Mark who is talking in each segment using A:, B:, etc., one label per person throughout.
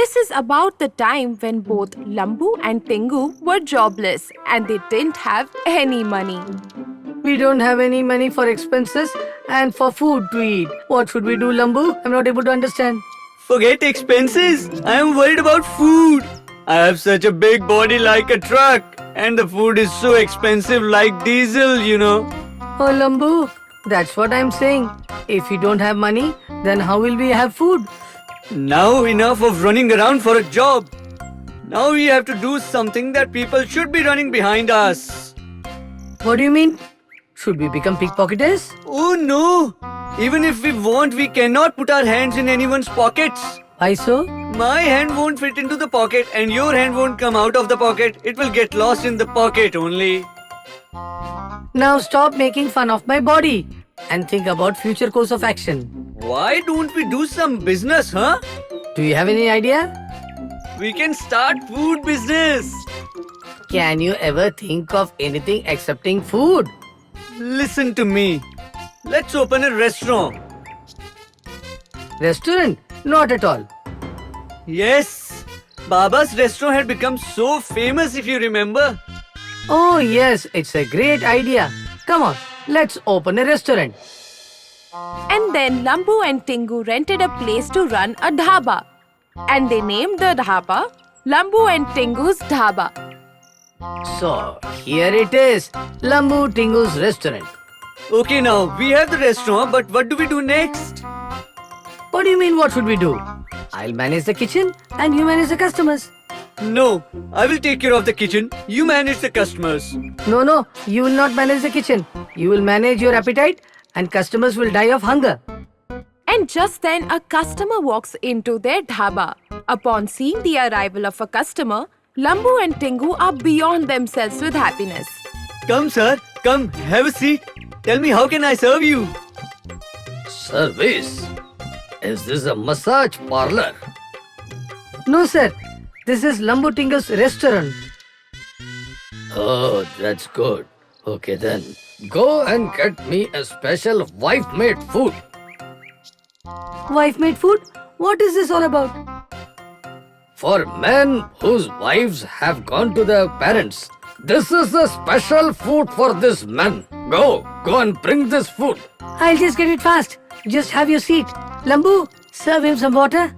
A: This is about the time when both Lambu and Tengu were jobless and they didn't have any money.
B: We don't have any money for expenses and for food to eat. What should we do, Lambu? I'm not able to understand.
C: Forget expenses. I am worried about food. I have such a big body like a truck, and the food is so expensive like diesel, you know.
B: Oh, Lambu, that's what I'm saying. If we don't have money, then how will we have food?
C: Now enough of running around for a job. Now we have to do something that people should be running behind us.
B: What do you mean? Should we become pickpocketers?
C: Oh no! Even if we want, we cannot put our hands in anyone's pockets.
B: Why so?
C: My hand won't fit into the pocket and your hand won't come out of the pocket. It will get lost in the pocket only.
B: Now stop making fun of my body and think about future course of action.
C: Why don't we do some business, huh?
B: Do you have any idea?
C: We can start food business.
B: Can you ever think of anything excepting food?
C: Listen to me. Let's open a restaurant.
B: Restaurant? Not at all.
C: Yes. Baba's restaurant had become so famous, if you remember.
B: Oh yes, it's a great idea. Come on, let's open a restaurant.
A: And then Lambu and Tengu rented a place to run a dhaba. And they named the dhaba Lambu and Tengu's Dhaba.
B: So, here it is, Lambu Tingu's restaurant.
C: Okay, now we have the restaurant, but what do we do next?
B: What do you mean, what should we do? I'll manage the kitchen and you manage the customers.
C: No, I will take care of the kitchen. You manage the customers.
B: No, you will not manage the kitchen. You will manage your appetite and customers will die of hunger.
A: And just then a customer walks into their dhaba. Upon seeing the arrival of a customer, Lambu and Tengu are beyond themselves with happiness.
C: Come, sir. Come, have a seat. Tell me, how can I serve you?
D: Service? Is this a massage parlor?
B: No sir, this is Lambu Tingu's restaurant.
D: Oh, that's good. Okay then. Go and get me a special wife-made food.
B: Wife-made food? What is this all about?
D: For men whose wives have gone to their parents, this is a special food for this man. Go and bring this food.
B: I'll just get it fast. Just have your seat. Lambu, serve him some water.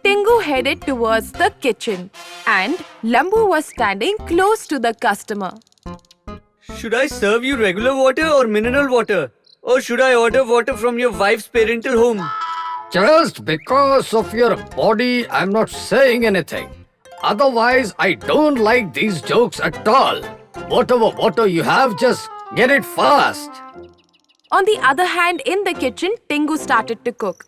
A: Tengu headed towards the kitchen and Lambu was standing close to the customer.
C: Should I serve you regular water or mineral water? Or should I order water from your wife's parental home?
D: Just because of your body, I'm not saying anything. Otherwise, I don't like these jokes at all. Whatever water you have, just get it fast.
A: On the other hand, in the kitchen, Tengu started to cook.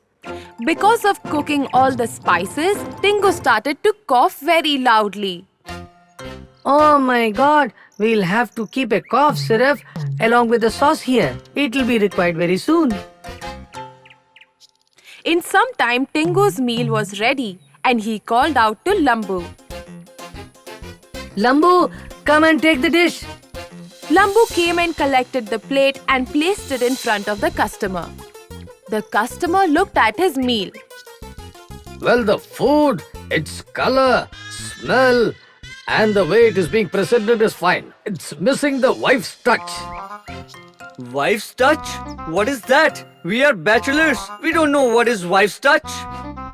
A: Because of cooking all the spices, Tengu started to cough very loudly.
B: Oh my god, we'll have to keep a cough syrup along with the sauce here. It'll be required very soon.
A: In some time, Tengu's meal was ready and he called out to Lambu.
B: Lambu, come and take the dish.
A: Lambu came and collected the plate and placed it in front of the customer. The customer looked at his meal.
D: Well, the food, its color, smell, and the way it is being presented is fine. It's missing the wife's touch.
C: Wife's touch? What is that? We are bachelors. We don't know what is wife's touch.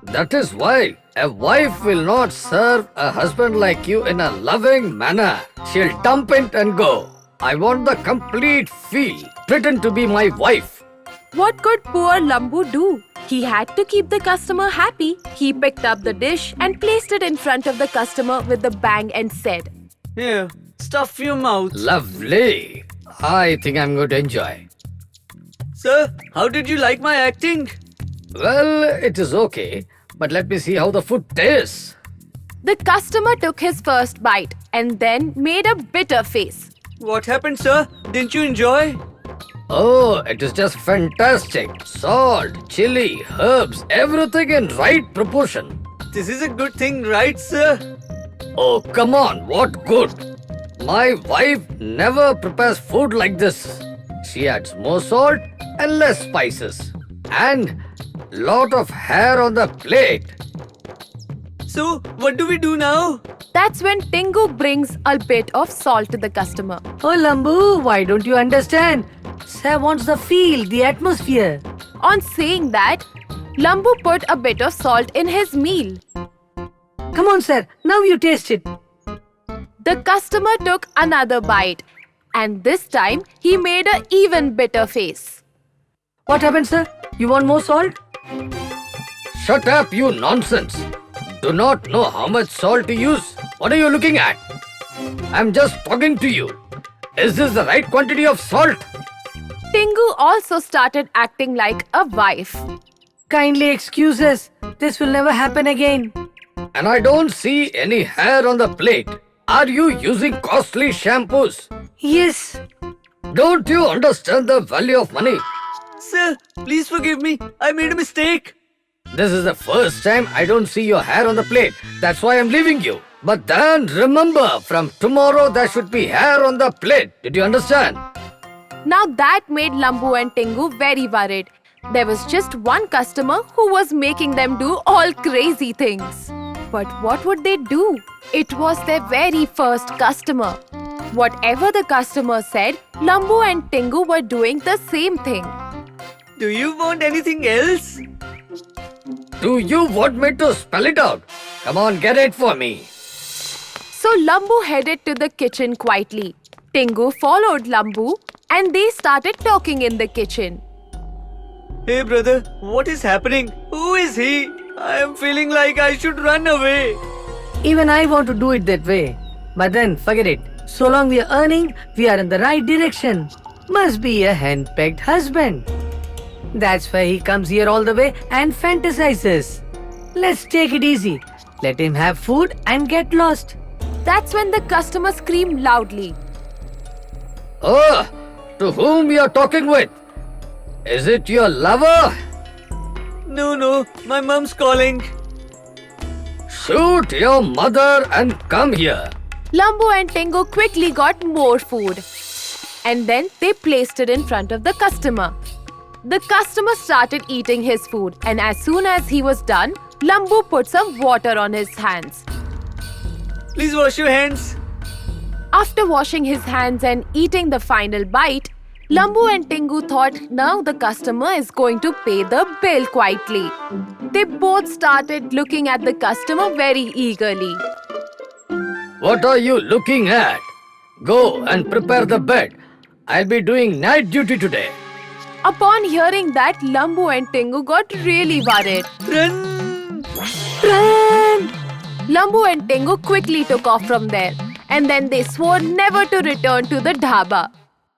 D: That is why a wife will not serve a husband like you in a loving manner. She'll dump it and go. I want the complete feel. Pretend to be my wife.
A: What could poor Lambu do? He had to keep the customer happy. He picked up the dish and placed it in front of the customer with a bang and said,
C: Here, stuff your mouth.
D: Lovely. I think I'm going to enjoy.
C: Sir, how did you like my acting?
D: Well, it is okay. But let me see how the food tastes.
A: The customer took his first bite and then made a bitter face.
C: What happened, sir? Didn't you enjoy?
D: Oh, it is just fantastic. Salt, chili, herbs, everything in right proportion.
C: This is a good thing, right, sir?
D: Oh, come on, what good? My wife never prepares food like this. She adds more salt and less spices. And lot of hair on the plate.
C: So, what do we do now?
A: That's when Tingu brings a bit of salt to the customer.
B: Oh, Lambu, why don't you understand? Sir wants the feel, the atmosphere.
A: On saying that, Lambu put a bit of salt in his meal.
B: Come on, sir. Now you taste it.
A: The customer took another bite, and this time he made an even bitter face.
B: What happened, sir? You want more salt?
D: Shut up, you nonsense. Do not know how much salt to use. What are you looking at? I'm just talking to you. Is this the right quantity of salt?
A: Tingu also started acting like a wife.
B: Kindly excuse us. This will never happen again.
D: And I don't see any hair on the plate. Are you using costly shampoos?
B: Yes.
D: Don't you understand the value of money?
C: Sir, please forgive me. I made a mistake.
D: This is the first time I don't see your hair on the plate. That's why I'm leaving you. But then remember, from tomorrow there should be hair on the plate. Did you understand?
A: Now that made Lambu and Tingu very worried. There was just one customer who was making them do all crazy things. But what would they do? It was their very first customer. Whatever the customer said, Lambu and Tingu were doing the same thing.
C: Do you want anything else?
D: Do you want me to spell it out? Come on, get it for me.
A: So Lambu headed to the kitchen quietly. Tingu followed Lambu and they started talking in the kitchen.
C: Hey brother, what is happening? Who is he? I am feeling like I should run away.
B: Even I want to do it that way. But then, forget it. So long we are earning, we are in the right direction. Must be a hand-pegged husband. That's why he comes here all the way and fantasizes. Let's take it easy. Let him have food and get lost.
A: That's when the customer screamed loudly.
D: Oh, to whom you are talking with? Is it your lover?
C: No, my mom's calling.
D: Shoot your mother and come here.
A: Lambu and Tingu quickly got more food. And then they placed it in front of the customer. The customer started eating his food, and as soon as he was done, Lambu put some water on his hands.
C: Please wash your hands.
A: After washing his hands and eating the final bite, Lambu and Tingu thought now the customer is going to pay the bill quietly. They both started looking at the customer very eagerly.
D: What are you looking at? Go and prepare the bed. I'll be doing night duty today.
A: Upon hearing that, Lambu and Tingu got really worried.
C: Run!
A: Run! Lambu and Tingu quickly took off from there, and then they swore never to return to the dhaba.